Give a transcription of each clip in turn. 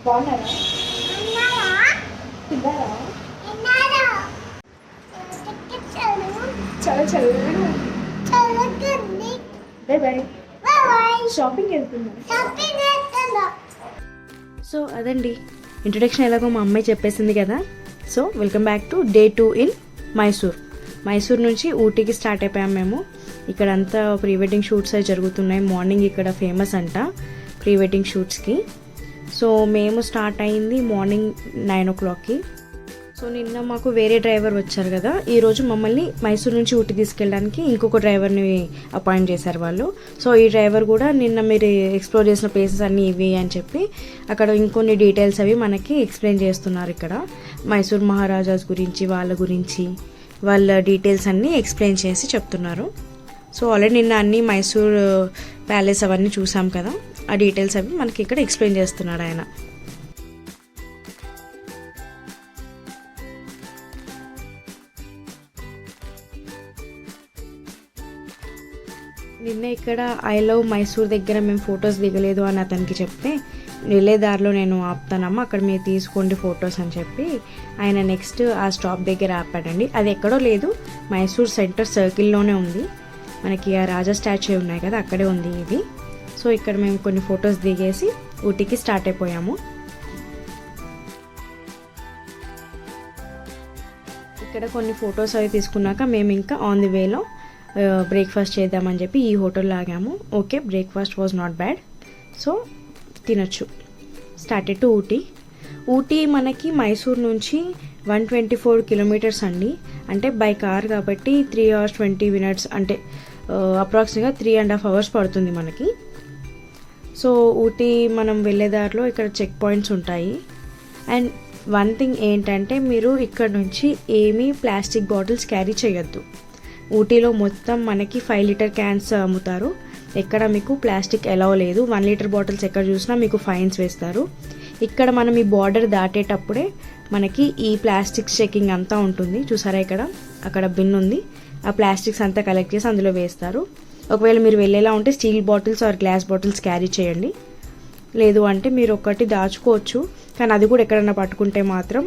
బాగున్నారా? తిన్నారా? చాలా చల్లగా బై బై. షాపింగ్ వెళ్తున్నా. సో అదండి ఇంట్రొడక్షన్, ఎలాగో మా అమ్మాయి చెప్పేసింది కదా. So welcome back to day 2 in Mysore నుంచి ఊటీకి స్టార్ట్ అయిపోయాం మేము. ఇక్కడ అంతా ప్రీ వెడ్డింగ్ షూట్స్ అవి జరుగుతున్నాయి. మార్నింగ్ ఇక్కడ ఫేమస్ అంట ప్రీ వెడ్డింగ్ షూట్స్కి. సో మేము స్టార్ట్ అయింది మార్నింగ్ 9 o'clockకి. సో నిన్న మాకు వేరే డ్రైవర్ వచ్చారు కదా, ఈరోజు మమ్మల్ని మైసూర్ నుంచి ఊటీ తీసుకెళ్ళడానికి ఇంకొక డ్రైవర్ని అపాయింట్ చేశారు వాళ్ళు. సో ఈ డ్రైవర్ కూడా నిన్న మీరు ఎక్స్ప్లోర్ చేసిన ప్లేసెస్ అన్నీ ఇవి అని చెప్పి అక్కడ ఇంకొన్ని డీటెయిల్స్ అవి మనకి ఎక్స్ప్లెయిన్ చేస్తున్నారు. ఇక్కడ మైసూర్ మహారాజాస్ గురించి, వాళ్ళ డీటెయిల్స్ అన్నీ ఎక్స్ప్లెయిన్ చేసి చెప్తున్నారు. సో ఆల్రెడీ నిన్న అన్ని మైసూర్ ప్యాలెస్ అవన్నీ చూసాం కదా, ఆ డీటెయిల్స్ అవి మనకి ఇక్కడ ఎక్స్ప్లెయిన్ చేస్తున్నాడు ఆయన. నిన్న ఇక్కడ ఐ లవ్ మైసూర్ దగ్గర మేము ఫొటోస్ దిగలేదు అని అతనికి చెప్తే, వెళ్ళే దారిలో నేను ఆపుతానమ్మా అక్కడ మీరు తీసుకోండి ఫొటోస్ అని చెప్పి ఆయన నెక్స్ట్ ఆ స్టాప్ దగ్గర ఆపాడండి. అది ఎక్కడో లేదు, మైసూర్ సెంటర్ సర్కిల్లోనే ఉంది. మనకి ఆ రాజా స్టాచ్యూ ఉన్నాయి కదా, అక్కడే ఉంది ఇది. సో ఇక్కడ మేము కొన్ని ఫొటోస్ దిగేసి ఊటీకి స్టార్ట్ అయిపోయాము. ఇక్కడ కొన్ని ఫొటోస్ అవి తీసుకున్నాక మేము ఇంకా ఆన్ ది వేలో బ్రేక్ఫాస్ట్ చేద్దామని చెప్పి ఈ హోటల్లో ఆగాము. Okay, breakfast was not bad. So తినొచ్చు. స్టార్టెడ్ టు ఊటీ మనకి మైసూర్ నుంచి 124 kilometers అండి. అంటే బై కార్ కాబట్టి 3 hours 20 minutes, అంటే అప్రాక్సిమేట్గా 3.5 hours పడుతుంది మనకి. సో ఊటీ మనం వెళ్ళే దారిలో ఇక్కడ చెక్ పాయింట్స్ ఉంటాయి. అండ్ వన్ థింగ్ ఏంటంటే, మీరు ఇక్కడ నుంచి ఏమీ ప్లాస్టిక్ బాటిల్స్ క్యారీ చేయొద్దు. ఊటీలో మొత్తం మనకి 5 liter క్యాన్స్ అమ్ముతారు. ఎక్కడ మీకు ప్లాస్టిక్ అలౌ లేదు. 1 liter బాటిల్స్ ఎక్కడ చూసినా మీకు ఫైన్స్ వేస్తారు. ఇక్కడ మనం ఈ బార్డర్ దాటేటప్పుడే మనకి ఈ ప్లాస్టిక్స్ చెకింగ్ అంతా ఉంటుంది. చూసారా ఇక్కడ అక్కడ బిన్ ఉంది, ఆ ప్లాస్టిక్స్ అంతా కలెక్ట్ చేసి అందులో వేస్తారు. ఒకవేళ మీరు వెళ్ళేలా ఉంటే steel bottles are glass bottles carry చేయండి. లేదు అంటే మీరు ఒకటి దాచుకోవచ్చు, కానీ అది కూడా ఎక్కడన్నా పట్టుకుంటే మాత్రం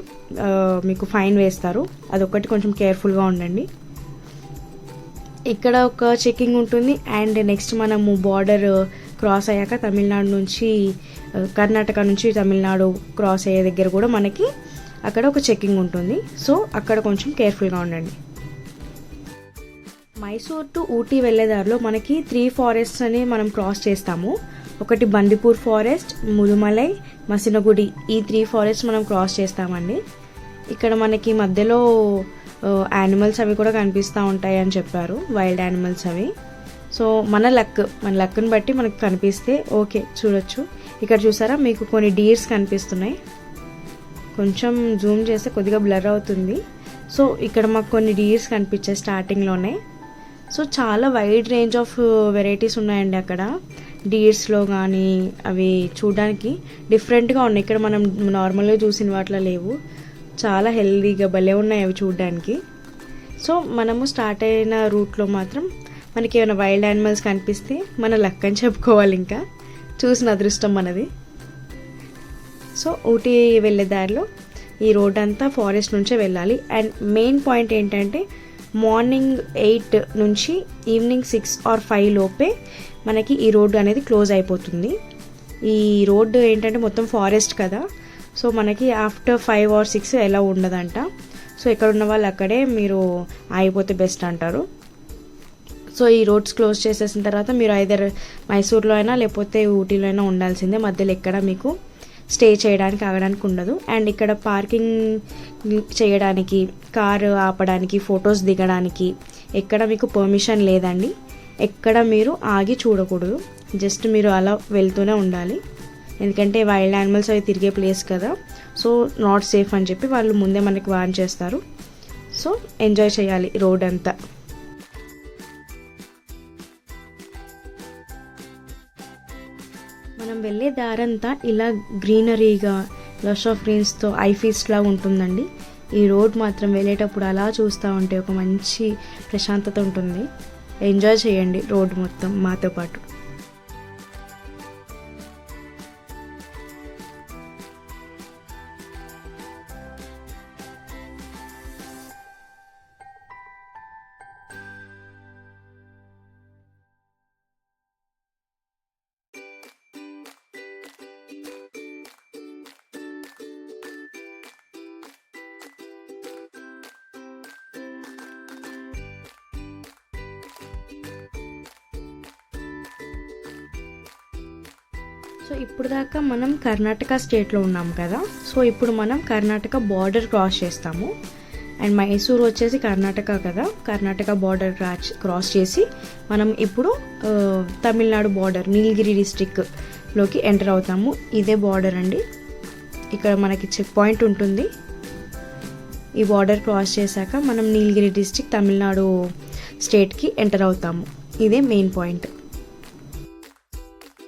మీకు ఫైన్ వేస్తారు. అదొకటి కొంచెం కేర్ఫుల్గా ఉండండి. ఇక్కడ ఒక చెకింగ్ ఉంటుంది. అండ్ నెక్స్ట్ మనము బార్డర్ క్రాస్ అయ్యాక తమిళనాడు నుంచి, కర్ణాటక నుంచి తమిళనాడు క్రాస్ అయ్యే దగ్గర కూడా మనకి అక్కడ ఒక చెకింగ్ ఉంటుంది. సో అక్కడ కొంచెం కేర్ఫుల్గా ఉండండి. మైసూర్ టు ఊటీ వెళ్ళేదారిలో మనకి 3 forests అని మనం క్రాస్ చేస్తాము. ఒకటి బందిపూర్ ఫారెస్ట్, ముదుమలై, మసినగుడి, ఈ 3 forests మనం క్రాస్ చేస్తామండి. ఇక్కడ మనకి మధ్యలో యానిమల్స్ అవి కూడా కనిపిస్తూ ఉంటాయి అని చెప్పారు, వైల్డ్ యానిమల్స్ అవి. సో మన లక్ని బట్టి మనకు కనిపిస్తే ఓకే చూడొచ్చు. ఇక్కడ చూసారా మీకు కొన్ని డీర్స్ కనిపిస్తున్నాయి. కొంచెం జూమ్ చేస్తే కొద్దిగా బ్లర్ అవుతుంది. సో ఇక్కడ మాకు కొన్ని డీర్స్ కనిపించాయి స్టార్టింగ్లోనే. సో చాలా వైడ్ రేంజ్ ఆఫ్ వెరైటీస్ ఉన్నాయండి అక్కడ డీర్స్లో. కానీ అవి చూడడానికి డిఫరెంట్గా ఉన్నాయి. ఇక్కడ మనం నార్మల్గా చూసిన వాటిలో లేవు, చాలా హెల్దీగా భలే ఉన్నాయి అవి చూడడానికి. సో మనము స్టార్ట్ అయిన రూట్లో మాత్రం మనకి ఏమైనా వైల్డ్ యానిమల్స్ కనిపిస్తే మన లక్ అని చెప్పుకోవాలి, ఇంకా చూసిన అదృష్టం మనది. సో ఊటీ వెళ్ళే దారిలో ఈ రోడ్ అంతా ఫారెస్ట్ నుంచే వెళ్ళాలి. అండ్ మెయిన్ పాయింట్ ఏంటంటే, మార్నింగ్ 8 నుంచి ఈవినింగ్ 6 or 5 లోపే మనకి ఈ రోడ్డు అనేది క్లోజ్ అయిపోతుంది. ఈ రోడ్డు ఏంటంటే మొత్తం ఫారెస్ట్ కదా, సో మనకి ఆఫ్టర్ 5 or 6 ఎలా ఉండదంట. సో ఎక్కడ ఉన్న వాళ్ళు అక్కడే మీరు ఆగిపోతే బెస్ట్ అంటారు. సో ఈ రోడ్స్ క్లోజ్ చేసేసిన తర్వాత మీరు ఐదర్ మైసూర్లో అయినా లేకపోతే ఊటీలో అయినా ఉండాల్సిందే. మధ్యలో ఎక్కడ మీకు స్టే చేయడానికి ఆగడానికి ఉండదు. అండ్ ఇక్కడ పార్కింగ్ చేయడానికి, కారు ఆపడానికి, ఫొటోస్ దిగడానికి ఎక్కడ మీకు పర్మిషన్ లేదండి. ఎక్కడ మీరు ఆగి చూడకూడదు, జస్ట్ మీరు అలా వెళ్తూనే ఉండాలి. ఎందుకంటే వైల్డ్ యానిమల్స్ అవి తిరిగే ప్లేస్ కదా, సో నాట్ సేఫ్ అని చెప్పి వాళ్ళు ముందే మనకి వార్న్ చేస్తారు. సో ఎంజాయ్ చేయాలి రోడ్ అంతా. మనం వెళ్ళే దారంతా ఇలా గ్రీనరీగా, లష్ ఆఫ్ గ్రీన్స్తో ఐ ఫీస్ట్ లాగా ఉంటుందండి. ఈ రోడ్ మాత్రం వెళ్ళేటప్పుడు అలా చూస్తూ ఉంటే ఒక మంచి ప్రశాంతత ఉంటుంది. ఎంజాయ్ చేయండి రోడ్ మొత్తం మాతో పాటు. సో ఇప్పుడు దాకా మనం కర్ణాటక స్టేట్లో ఉన్నాం కదా, సో ఇప్పుడు మనం కర్ణాటక బార్డర్ క్రాస్ చేస్తాము. అండ్ మైసూర్ వచ్చేసి కర్ణాటక కదా, కర్ణాటక బార్డర్ క్రాస్ చేసి మనం ఇప్పుడు తమిళనాడు బార్డర్ నీలగిరి డిస్ట్రిక్ట్లోకి ఎంటర్ అవుతాము. ఇదే బార్డర్ అండి. ఇక్కడ మనకి చెక్ పాయింట్ ఉంటుంది. ఈ బార్డర్ క్రాస్ చేశాక మనం నీలగిరి డిస్ట్రిక్ట్ తమిళనాడు స్టేట్కి ఎంటర్ అవుతాము. ఇదే మెయిన్ పాయింట్.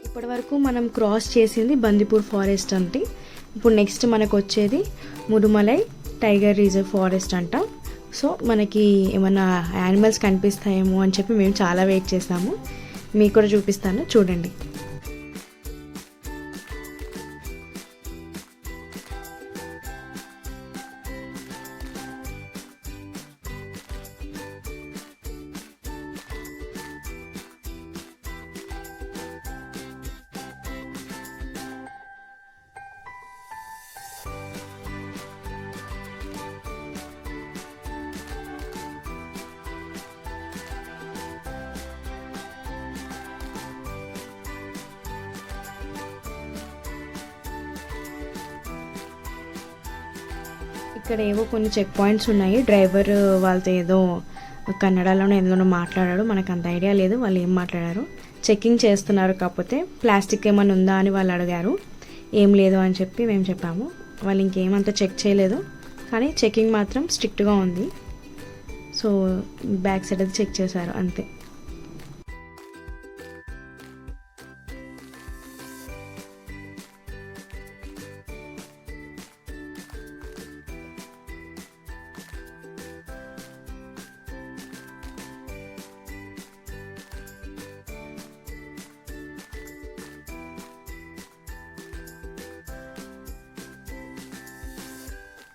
ఇప్పటి వరకు మనం క్రాస్ చేసింది బందిపూర్ ఫారెస్ట్ అంటే, ఇప్పుడు నెక్స్ట్ మనకు వచ్చేది ముదుమలై టైగర్ రిజర్వ్ ఫారెస్ట్ అంట. సో మనకి ఏమైనా యానిమల్స్ కనిపిస్తాయేమో అని చెప్పి మేము చాలా వెయిట్ చేసాము. మీకు కూడా చూపిస్తాను, చూడండి. ఇక్కడ ఏవో కొన్ని చెక్ పాయింట్స్ ఉన్నాయి. డ్రైవర్ వాళ్ళతో ఏదో కన్నడలోనే ఏదైనా మాట్లాడాడు, మనకు అంత ఐడియా లేదు వాళ్ళు ఏం మాట్లాడారు. చెక్కింగ్ చేస్తున్నారు, కాకపోతే ప్లాస్టిక్ ఏమైనా ఉందా అని వాళ్ళు అడిగారు. ఏం లేదు అని చెప్పి మేము చెప్పాము. వాళ్ళు ఇంకేమంతా చెక్ చేయలేదు, కానీ చెక్కింగ్ మాత్రం స్ట్రిక్ట్గా ఉంది. సో బ్యాక్ సైడ్ అది చెక్ చేశారు అంతే.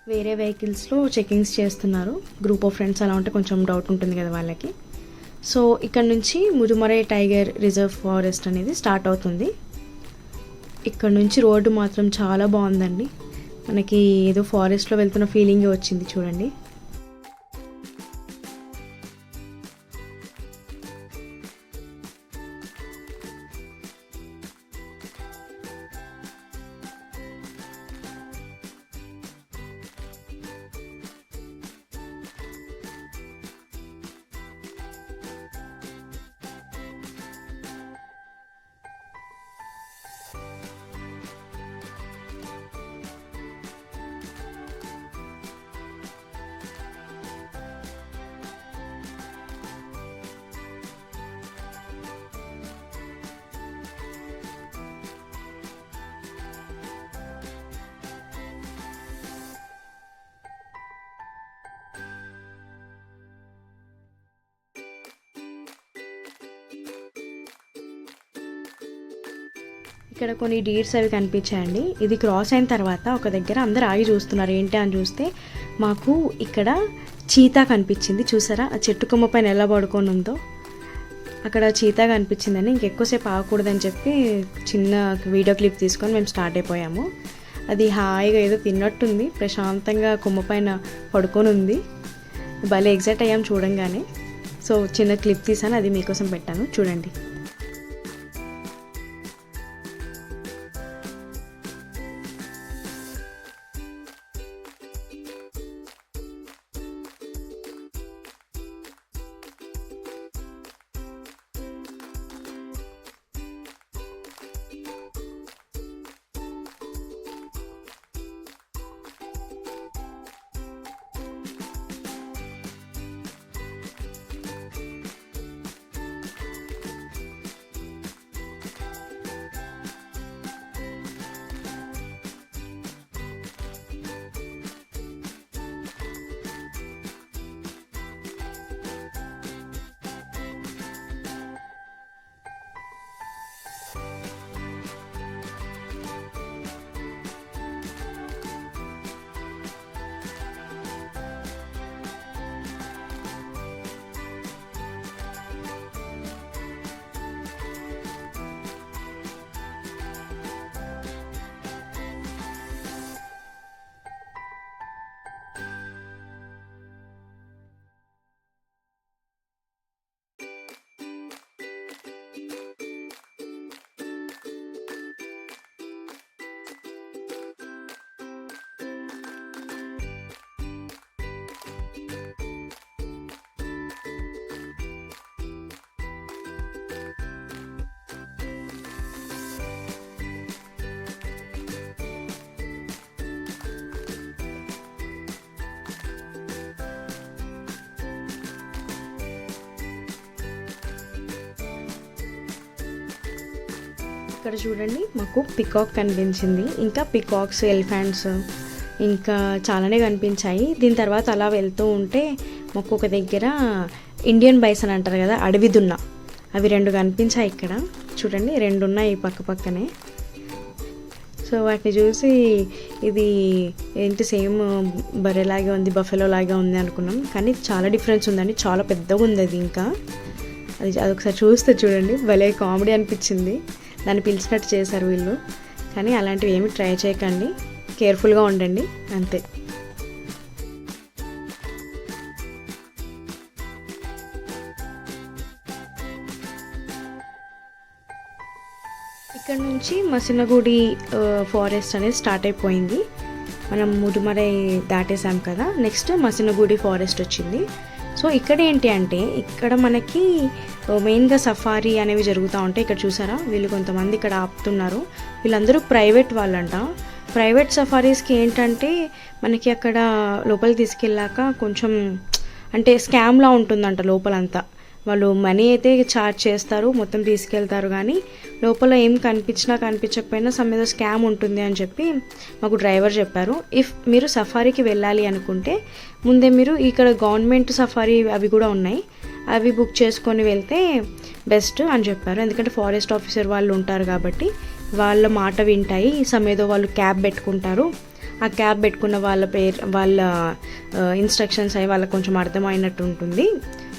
వేరే వెహికల్స్లో చెకింగ్స్ చేస్తున్నారు. గ్రూప్ ఆఫ్ ఫ్రెండ్స్ అలా ఉంటే కొంచెం డౌట్ ఉంటుంది కదా వాళ్ళకి. సో ఇక్కడ నుంచి ముదుమలై టైగర్ రిజర్వ్ ఫారెస్ట్ అనేది స్టార్ట్ అవుతుంది. ఇక్కడ నుంచి రోడ్డు మాత్రం చాలా బాగుందండి. మనకి ఏదో ఫారెస్ట్లో వెళ్తున్న ఫీలింగే వచ్చింది చూడండి. ఇక్కడ కొన్ని డీర్స్ అవి కనిపించాయండి. ఇది క్రాస్ అయిన తర్వాత ఒక దగ్గర అందరు ఆగి చూస్తున్నారు. ఏంటి అని చూస్తే మాకు ఇక్కడ చీతా కనిపించింది. చూసారా ఆ చెట్టు కొమ్మ పైన ఎలా పడుకొని ఉందో, అక్కడ చీతా కనిపించిందని ఇంకెక్కువసేపు ఆగకూడదని చెప్పి చిన్న వీడియో క్లిప్ తీసుకొని మేము స్టార్ట్ అయిపోయాము. అది హాయిగా ఏదో తిన్నట్టుంది, ప్రశాంతంగా కొమ్మ పైన పడుకొని ఉంది. భలే ఎగ్జైట్ అయ్యాం చూడంగానే. సో చిన్న క్లిప్ తీసాను, అది మీకోసం పెట్టాను, చూడండి. ఇక్కడ చూడండి మాకు పికాక్ కనిపించింది, ఇంకా పికాక్స్, ఎలిఫెంట్స్ ఇంకా చాలానే కనిపించాయి. దీని తర్వాత అలా వెళ్తూ ఉంటే మాకు ఒక దగ్గర ఇండియన్ బైసన్ అంటారు కదా, అడవి దున్న, అవి 2 కనిపించాయి. ఇక్కడ చూడండి 2 ఉన్నాయి పక్క పక్కనే. సో వాటిని చూసి ఇది ఏంటి సేమ్ బర్రెలాగే ఉంది, బఫెలో లాగే ఉంది అనుకున్నాం, కానీ చాలా డిఫరెన్స్ ఉందండి, చాలా పెద్దగా ఉంది అది. ఇంకా అదొకసారి చూస్తే చూడండి భలే కామెడీ అనిపించింది. దాన్ని పిలిచినట్టు చేశారు వీళ్ళు, కానీ అలాంటివి ఏమి ట్రై చేయకండి, కేర్ఫుల్గా ఉండండి అంతే. ఇక్కడ నుంచి మసినగుడి ఫారెస్ట్ అనేది స్టార్ట్ అయిపోయింది. మనం ముదుమరై దాటేసాం కదా, నెక్స్ట్ మసినగుడి ఫారెస్ట్ వచ్చింది. సో ఇక్కడ ఏంటి అంటే ఇక్కడ మనకి మెయిన్గా సఫారీ అనేవి జరుగుతూ ఉంటాయి. ఇక్కడ చూసారా వీళ్ళు కొంతమంది ఇక్కడ ఆపుతున్నారు, వీళ్ళందరూ ప్రైవేట్ వాళ్ళంట. ప్రైవేట్ సఫారీస్కి ఏంటంటే మనకి అక్కడ లోపలికి తీసుకెళ్ళాక కొంచెం అంటే స్కామ్లా ఉంటుందంట లోపలంతా. వాళ్ళు మనీ అయితే ఛార్జ్ చేస్తారు, మొత్తం తీసుకెళ్తారు, కానీ లోపల ఏం కనిపించినా కనిపించకపోయినా సమ్ ఏదో స్కామ్ ఉంటుంది అని చెప్పి మాకు డ్రైవర్ చెప్పారు. ఇఫ్ మీరు సఫారీకి వెళ్ళాలి అనుకుంటే ముందే మీరు ఇక్కడ గవర్నమెంట్ సఫారీ అవి కూడా ఉన్నాయి, అవి బుక్ చేసుకొని వెళ్తే బెస్ట్ అని చెప్పారు. ఎందుకంటే ఫారెస్ట్ ఆఫీసర్ వాళ్ళు ఉంటారు కాబట్టి వాళ్ళ మాట వింటాయి. సమ్ ఏదో వాళ్ళు క్యాబ్ పెట్టుకుంటారు, ఆ క్యాబ్ పెట్టుకున్న వాళ్ళ పేరు వాళ్ళ ఇన్స్ట్రక్షన్స్ అవి వాళ్ళకి కొంచెం అర్థమైనట్టు ఉంటుంది.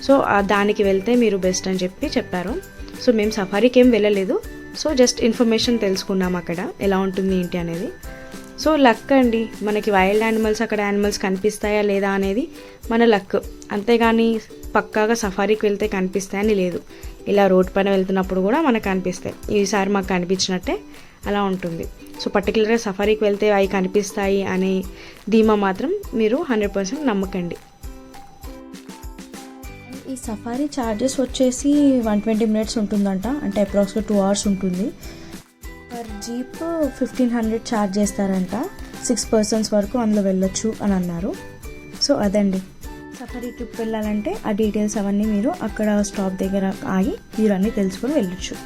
సో దానికి వెళ్తే మీరు బెస్ట్ అని చెప్పారు. సో మేము సఫారీకి ఏం వెళ్ళలేదు, సో జస్ట్ ఇన్ఫర్మేషన్ తెలుసుకున్నాం అక్కడ ఎలా ఉంటుంది ఏంటి అనేది. సో లక్ అండి, మనకి వైల్డ్ యానిమల్స్ అక్కడ యానిమల్స్ కనిపిస్తాయా లేదా అనేది మన లక్, అంతేగాని పక్కాగా సఫారీకి వెళ్తే కనిపిస్తాయని లేదు. ఇలా రోడ్ పైన వెళ్తున్నప్పుడు కూడా మనకు కనిపిస్తాయి. ఈసారి మాకు కనిపించినట్టే అలా ఉంటుంది. సో పర్టికులర్గా సఫారీకి వెళ్తే అవి కనిపిస్తాయి అనే ధీమా మాత్రం మీరు 100% నమ్మకండి. ఈ సఫారీ ఛార్జెస్ వచ్చేసి 120 మినిట్స్ ఉంటుందంట, అంటే అప్రాక్సిమేట్ 2 hours ఉంటుంది. పర్ జీప్ 1500 ఛార్జ్ చేస్తారంట. 6 persons వరకు అందులో వెళ్ళొచ్చు అని అన్నారు. సో అదండి, సఫారీ ట్రిప్ వెళ్ళాలంటే ఆ డీటెయిల్స్ అవన్నీ మీరు అక్కడ స్టాప్ దగ్గర ఆగి మీరు అన్నీ తెలుసుకొని వెళ్ళొచ్చు.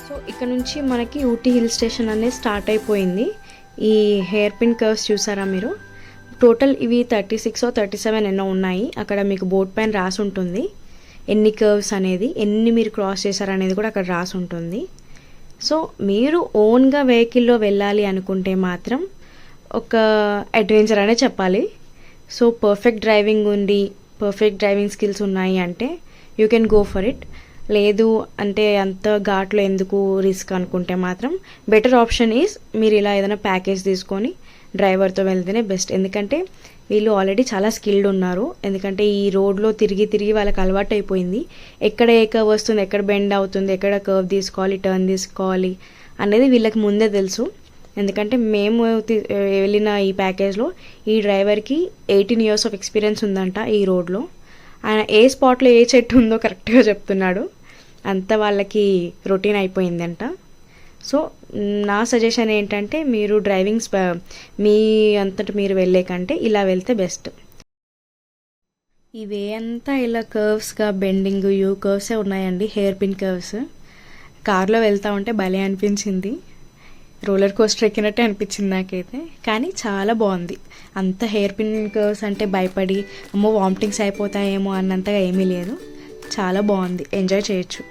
సో ఇక్కడ నుంచి మనకి ఊటీ హిల్ స్టేషన్ అనేది స్టార్ట్ అయిపోయింది. ఈ హెయిర్ పిన్ కర్వ్స్ చూసారా మీరు, టోటల్ ఇవి 36 or 37 ఎన్నో ఉన్నాయి. అక్కడ మీకు బోర్డ్ పైన రాసి ఉంటుంది ఎన్ని కర్వ్స్ అనేది, ఎన్ని మీరు క్రాస్ చేశారనేది కూడా అక్కడ రాసి ఉంటుంది. సో మీరు ఓన్గా వెహికల్లో వెళ్ళాలి అనుకుంటే మాత్రం ఒక అడ్వెంచర్ అనే చెప్పాలి. సో పర్ఫెక్ట్ డ్రైవింగ్ స్కిల్స్ ఉన్నాయి అంటే you can go for it. లేదు అంటే అంత ఘాట్లో ఎందుకు రిస్క్ అనుకుంటే మాత్రం బెటర్ ఆప్షన్ ఈజ్ మీరు ఇలా ఏదైనా ప్యాకేజ్ తీసుకొని డ్రైవర్తో వెళ్తేనే బెస్ట్. ఎందుకంటే వీళ్ళు ఆల్రెడీ చాలా స్కిల్డ్ ఉన్నారు. ఎందుకంటే ఈ రోడ్లో తిరిగి తిరిగి వాళ్ళకి అలవాటు అయిపోయింది. ఎక్కడ ఏ కర్వ్ వస్తుంది, ఎక్కడ బెండ్ అవుతుంది, ఎక్కడ కర్వ్ తీసుకోవాలి, టర్న్ తీసుకోవాలి అనేది వీళ్ళకి ముందే తెలుసు. ఎందుకంటే మేము వెళ్ళిన ఈ ప్యాకేజ్లో ఈ డ్రైవర్కి 18 years ఆఫ్ ఎక్స్పీరియన్స్ ఉందంట ఈ రోడ్లో. ఆయన ఏ స్పాట్లో ఏ చెట్టు ఉందో కరెక్ట్గా చెప్తున్నాడు, అంతా వాళ్ళకి రొటీన్ అయిపోయిందంట. సో నా సజెషన్ ఏంటంటే మీరు మీ అంతటా మీరు వెళ్ళే కంటే ఇలా వెళ్తే బెస్ట్. ఇవే అంతా ఇలా కర్వ్స్గా బెండింగ్ యూ కర్వ్సే ఉన్నాయండి, హెయిర్ పిన్ కర్వ్స్. కార్లో వెళ్తూ ఉంటే భలే అనిపించింది, రోలర్ కోస్టర్ ఎక్కినట్టే అనిపించింది నాకైతే. కానీ చాలా బాగుంది. అంత హెయిర్ పిన్ కర్వ్స్ అంటే భయపడి అమ్మో వామిటింగ్స్ అయిపోతాయేమో అన్నంతగా ఏమీ లేదు, చాలా బాగుంది, ఎంజాయ్ చేయొచ్చు.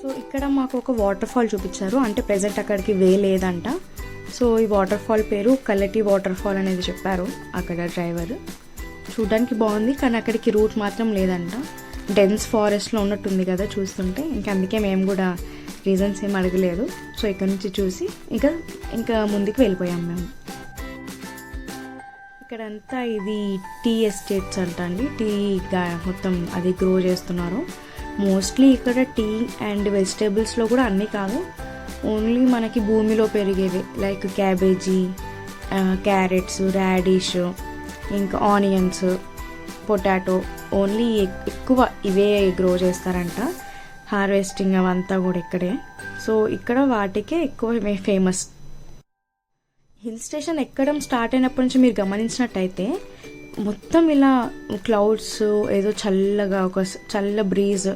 సో ఇక్కడ మాకు ఒక వాటర్ ఫాల్ చూపించారు, అంటే ప్రెజెంట్ అక్కడికి వే లేదంట. సో ఈ వాటర్ ఫాల్ పేరు కల్లటి వాటర్ ఫాల్ అనేది చెప్పారు అక్కడ డ్రైవర్. చూడడానికి బాగుంది కానీ అక్కడికి రూట్ మాత్రం లేదంట. డెన్స్ ఫారెస్ట్లో ఉన్నట్టుంది కదా చూస్తుంటే, ఇంకా అందుకే మేము కూడా రీజన్స్ ఏం అడగలేదు. సో ఇక్కడ నుంచి చూసి ఇంకా ముందుకు వెళ్ళిపోయాం మేము. ఇక్కడంతా ఇది టీ ఎస్టేట్స్ అంట అండి. టీ మొత్తం అది గ్రో చేస్తున్నారు. మోస్ట్లీ ఇక్కడ టీ అండ్ వెజిటేబుల్స్లో కూడా అన్నీ కాదు, ఓన్లీ మనకి భూమిలో పెరిగేవి లైక్ క్యాబేజీ, క్యారెట్స్, రాడిష్, ఇంకా ఆనియన్స్, పొటాటో, ఓన్లీ ఎక్కువ ఇవే గ్రో చేస్తారంట. హార్వెస్టింగ్ అవంతా కూడా ఇక్కడే. సో ఇక్కడ వాటికే ఎక్కువ ఫేమస్. హిల్ స్టేషన్ ఎక్కడం స్టార్ట్ అయినప్పటి నుంచి మీరు గమనించినట్టయితే మొత్తం ఇలా క్లౌడ్స్, ఏదో చల్లగా ఒక చల్ల బ్రీజ్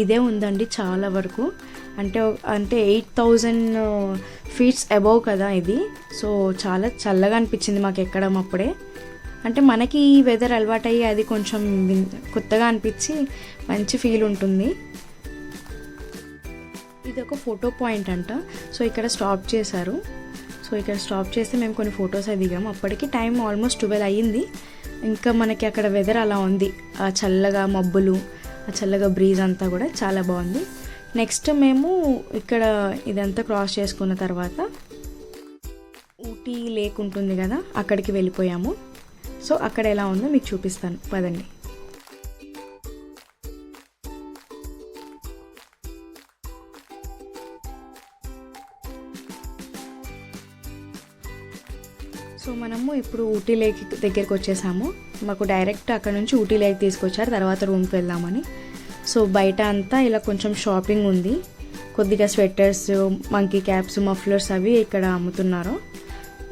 ఇదే ఉందండి చాలా వరకు. అంటే 8,000 ఫీట్స్ అబౌవ్ కదా ఇది. సో చాలా చల్లగా అనిపించింది మాకు ఎక్కడం అప్పుడే. అంటే మనకి ఈ వెదర్ అలవాటయ్యి అది కొంచెం కొత్తగా అనిపించి మంచి ఫీల్ ఉంటుంది. ఇది ఒక ఫోటో పాయింట్ అంట. సో ఇక్కడ స్టాప్ చేశారు. సో ఇక్కడ స్టాప్ చేస్తే మేము కొన్ని ఫొటోస్ అది దిగాము. అప్పటికి టైం ఆల్మోస్ట్ 12 అయ్యింది. ఇంకా మనకి అక్కడ వెదర్ అలా ఉంది, ఆ చల్లగా మబ్బులు, ఆ చల్లగా బ్రీజ్ అంతా కూడా చాలా బాగుంది. నెక్స్ట్ మేము ఇక్కడ ఇదంతా క్రాస్ చేసుకున్న తర్వాత ఊటీ లేక్ ఉంటుంది కదా, అక్కడికి వెళ్ళిపోయాము. సో అక్కడ ఎలా ఉందో మీకు చూపిస్తాను పదండి. సో మనము ఇప్పుడు ఊటీ లేక్ దగ్గరికి వచ్చేసాము. మాకు డైరెక్ట్ అక్కడ నుంచి ఊటీ లేక్ తీసుకొచ్చారు, తర్వాత రూమ్కి వెళ్దామని. సో బయట అంతా ఇలా కొంచెం షాపింగ్ ఉంది. కొద్దిగా స్వెటర్స్, మంకీ క్యాప్స్, మఫ్లర్స్ అవి ఇక్కడ అమ్ముతున్నారు.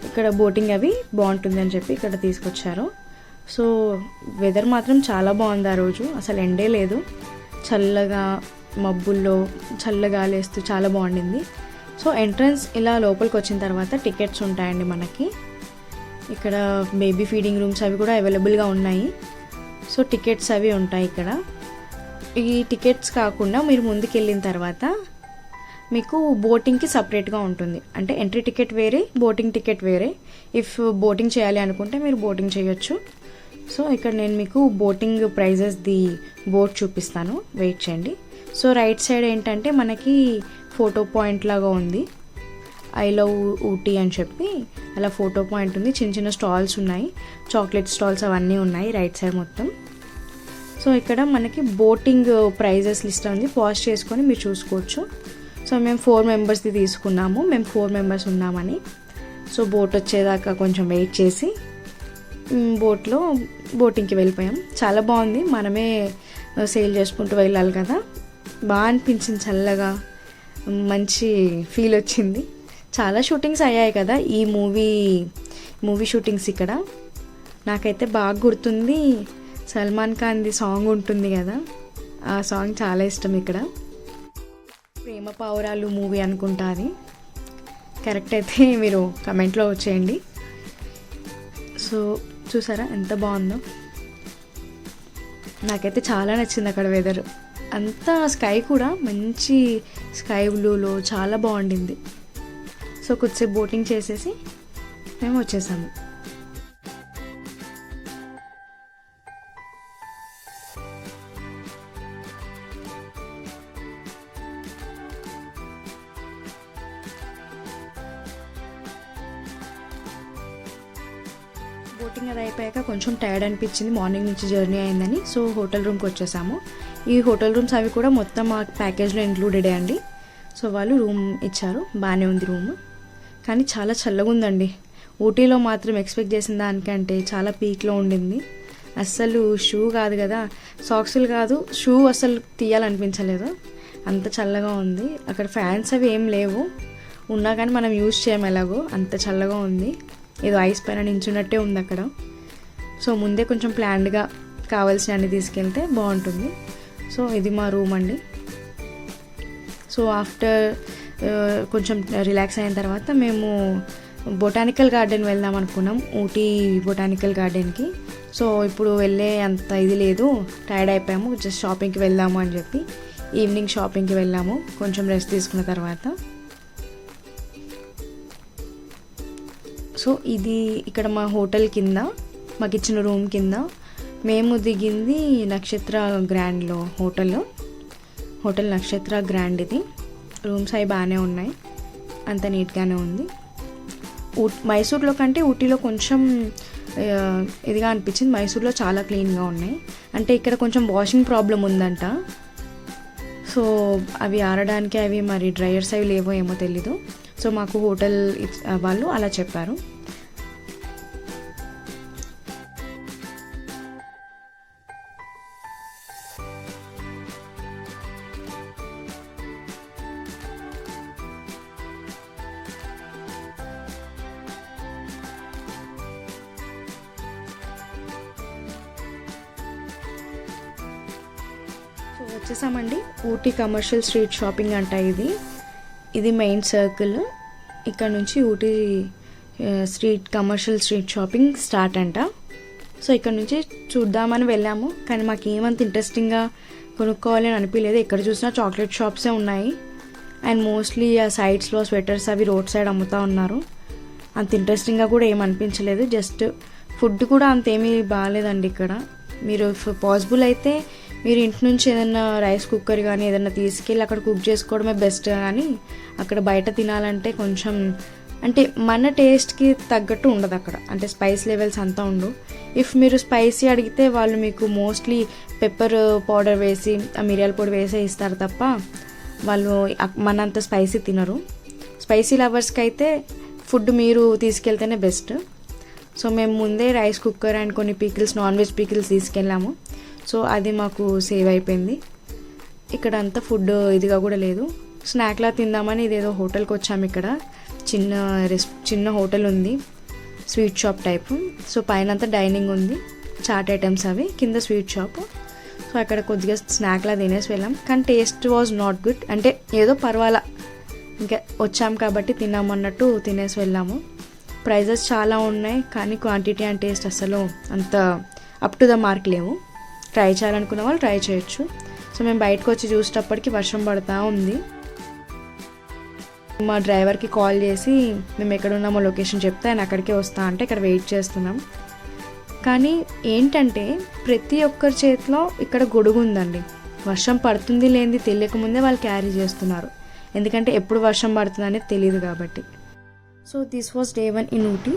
ఇక్కడ బోటింగ్ అవి బాగుంటుంది అని చెప్పి ఇక్కడ తీసుకొచ్చారు. సో వెదర్ మాత్రం చాలా బాగుంది ఆ రోజు, అసలు ఎండే లేదు. చల్లగా మబ్బుల్లో చల్లగా లేస్తూ చాలా బాగుండింది. సో ఎంట్రన్స్ ఇలా లోపలికి వచ్చిన తర్వాత టికెట్స్ ఉంటాయండి మనకి. ఇక్కడ బేబీ ఫీడింగ్ రూమ్స్ అవి కూడా అవైలబుల్గా ఉన్నాయి. సో టికెట్స్ అవి ఉంటాయి ఇక్కడ. ఈ టికెట్స్ కాకుండా మీరు ముందుకు వెళ్ళిన తర్వాత మీకు బోటింగ్కి సపరేట్గా ఉంటుంది. అంటే ఎంట్రీ టికెట్ వేరే, బోటింగ్ టికెట్ వేరే. ఇఫ్ బోటింగ్ చేయాలి అనుకుంటే మీరు బోటింగ్ చేయొచ్చు. సో ఇక్కడ నేను మీకు బోటింగ్ ప్రైజెస్ ది బోట్ చూపిస్తాను, వెయిట్ చేయండి. సో రైట్ సైడ్ ఏంటంటే మనకి ఫోటో పాయింట్ లాగా ఉంది, ఐ లవ్ ఊటీ అని చెప్పి అలా ఫోటో పాయింట్ ఉంది. చిన్న చిన్న స్టాల్స్ ఉన్నాయి, చాక్లెట్ స్టాల్స్ అవన్నీ ఉన్నాయి రైట్ సైడ్ మొత్తం. సో ఇక్కడ మనకి బోటింగ్ ప్రైజెస్ లిస్ట్ ఉంది, పాజ్ చేసుకొని మీరు చూసుకోవచ్చు. సో మేము 4 మెంబర్స్ది తీసుకున్నాము, మేము 4 మెంబర్స్ ఉన్నామని. సో బోట్ వచ్చేదాకా కొంచెం వెయిట్ చేసి బోట్లో బోటింగ్కి వెళ్ళిపోయాం. చాలా బాగుంది, మనమే సేల్ చేసుకుంటూ వెళ్ళాలి కదా. బాగా అనిపించింది, చల్లగా మంచి ఫీల్ వచ్చింది. చాలా షూటింగ్స్ అయ్యాయి కదా ఈ మూవీ షూటింగ్స్ ఇక్కడ. నాకైతే బాగా గుర్తుంది, సల్మాన్ ఖాన్ది సాంగ్ ఉంటుంది కదా, ఆ సాంగ్ చాలా ఇష్టం. ఇక్కడ ప్రేమ పావురాలు మూవీ అనుకుంటా అది. కరెక్ట్ అయితే మీరు కమెంట్లో వచ్చేయండి. సో చూసారా ఎంత బాగుందో, నాకైతే చాలా నచ్చింది అక్కడ వెదర్ అంతా. స్కై కూడా మంచి స్కై బ్లూలో చాలా బాగుండింది. సో కొద్దిసేపు బోటింగ్ చేసేసి మేము వచ్చేసాము. బోటింగ్ అది అయిపోయాక కొంచెం టైర్డ్ అనిపించింది, మార్నింగ్ నుంచి జర్నీ అయిందని. సో హోటల్ రూమ్కి వచ్చేసాము. ఈ హోటల్ రూమ్స్ అవి కూడా మొత్తం మా ప్యాకేజ్లో ఇంక్లూడెడే అండి. సో వాళ్ళు రూమ్ ఇచ్చారు, బాగానే ఉంది రూమ్. కానీ చాలా చల్లగా ఉందండి. ఊటీలో మాత్రం ఎక్స్పెక్ట్ చేసిన దానికంటే చాలా పీక్లో ఉండింది. అస్సలు షూ కాదు కదా, సాక్సులు కాదు, షూ అస్సలు తీయాలనిపించలేదు, అంత చల్లగా ఉంది. అక్కడ ఫ్యాన్స్ అవి ఏం లేవు, ఉన్నా కానీ మనం యూజ్ చేయము ఎలాగో, అంత చల్లగా ఉంది. ఏదో ఐస్ పైన నించున్నట్టే ఉంది అక్కడ. సో ముందే కొంచెం ప్లాన్డ్గా కావాల్సినవన్నీ తీసుకెళ్తే బాగుంటుంది. సో ఇది మా రూమ్ అండి. సో ఆఫ్టర్ కొంచెం రిలాక్స్ అయిన తర్వాత మేము బొటానికల్ గార్డెన్ వెళ్దాం అనుకున్నాం, ఊటీ బొటానికల్ గార్డెన్కి. సో ఇప్పుడు వెళ్ళే అంత ఇది లేదు, టైర్డ్ అయిపోయాము, జస్ట్ షాపింగ్కి వెళ్దాము అని చెప్పి ఈవినింగ్ షాపింగ్కి వెళ్ళాము కొంచెం రెస్ట్ తీసుకున్న తర్వాత. సో ఇది ఇక్కడ మా హోటల్ కింద, మాకు ఇచ్చిన రూమ్ కింద. మేము దిగింది నక్షత్ర గ్రాండ్లో, హోటల్ నక్షత్ర గ్రాండ్. ఇది రూమ్స్ అవి బాగానే ఉన్నాయి, అంత నీట్గానే ఉంది. మైసూర్లో కంటే ఊటీలో కొంచెం ఇదిగా అనిపించింది. మైసూర్లో చాలా క్లీన్గా ఉన్నాయి. అంటే ఇక్కడ కొంచెం వాషింగ్ ప్రాబ్లం ఉందంట. సో అవి ఆరడానికి అవి మరి డ్రైయర్స్ అవి లేవో ఏమో తెలీదు. సో మాకు హోటల్ వాళ్ళు అలా చెప్పారు. సో వచ్చేసామండి ఊటీ కమర్షియల్ స్ట్రీట్ షాపింగ్ అంట. ఇది మెయిన్ సర్కిల్. ఇక్కడ నుంచి Ooty commercial street shopping start అంట. సో ఇక్కడ నుంచి చూద్దామని వెళ్ళాము, కానీ మాకు ఏమంత ఇంట్రెస్టింగ్గా కొనుక్కోవాలని అనిపించలేదు. ఎక్కడ చూసినా చాక్లెట్ షాప్సే ఉన్నాయి, అండ్ మోస్ట్లీ ఆ సైడ్స్లో స్వెటర్స్ అవి రోడ్ సైడ్ అమ్ముతూ ఉన్నారు. అంత ఇంట్రెస్టింగ్గా కూడా ఏం అనిపించలేదు. జస్ట్ ఫుడ్ కూడా అంతేమీ బాగాలేదండి ఇక్కడ. మీరు పాసిబుల్ అయితే మీరు ఇంటి నుంచి ఏదైనా రైస్ కుక్కర్ కానీ ఏదైనా తీసుకెళ్ళి అక్కడ కుక్ చేసుకోవడమే బెస్ట్. కానీ అక్కడ బయట తినాలంటే కొంచెం అంటే మన టేస్ట్కి తగ్గట్టు ఉండదు అక్కడ. అంటే స్పైస్ లెవెల్స్ అంతా ఉండవు. ఇఫ్ మీరు స్పైసీ అడిగితే వాళ్ళు మీకు మోస్ట్లీ పెప్పర్ పౌడర్ వేసి, మిరియాల పొడి వేసే ఇస్తారు తప్ప వాళ్ళు మనంత స్పైసీ తినరు. స్పైసీ లవర్స్కి అయితే ఫుడ్ మీరు తీసుకెళ్తేనే బెస్ట్. సో మేము ముందే రైస్ కుక్కర్ అండ్ కొన్ని పీకిల్స్, నాన్ వెజ్ పీకిల్స్ తీసుకెళ్ళాము. సో అది మాకు సేవ్ అయిపోయింది. ఇక్కడ అంతా ఫుడ్ ఇదిగా కూడా లేదు. స్నాక్లా తిందామని ఇదేదో హోటల్కి వచ్చాము. ఇక్కడ చిన్న హోటల్ ఉంది, స్వీట్ షాప్ టైపు. సో పైన అంతా డైనింగ్ ఉంది, చాట్ ఐటమ్స్ అవి, కింద స్వీట్ షాప్. సో అక్కడ కొద్దిగా స్నాక్లా తినేసి వెళ్ళాం, కానీ టేస్ట్ వాజ్ నాట్ గుడ్. అంటే ఏదో పర్వాలా, ఇంకా వచ్చాం కాబట్టి తిన్నామన్నట్టు తినేసి వెళ్ళాము. ప్రైజెస్ చాలా ఉన్నాయి, కానీ క్వాంటిటీ అండ్ టేస్ట్ అసలు అంత అప్ టు ద మార్క్ లేవు. ట్రై చేయాలనుకున్న వాళ్ళు ట్రై చేయొచ్చు. సో మేము బయటకు వచ్చి చూసేటప్పటికి వర్షం పడుతూ ఉంది. మా డ్రైవర్కి కాల్ చేసి మేము ఎక్కడ ఉన్నామో లొకేషన్ చెప్తే ఆయన అక్కడికే వస్తా అంటే ఇక్కడ వెయిట్ చేస్తున్నాం. కానీ ఏంటంటే ప్రతి ఒక్కరి చేతిలో ఇక్కడ గొడుగు ఉందండి. వర్షం పడుతుంది లేనిది తెలియకముందే వాళ్ళు క్యారీ చేస్తున్నారు, ఎందుకంటే ఎప్పుడు వర్షం పడుతుంది అనేది తెలియదు కాబట్టి. So this was day 1 in Ooty.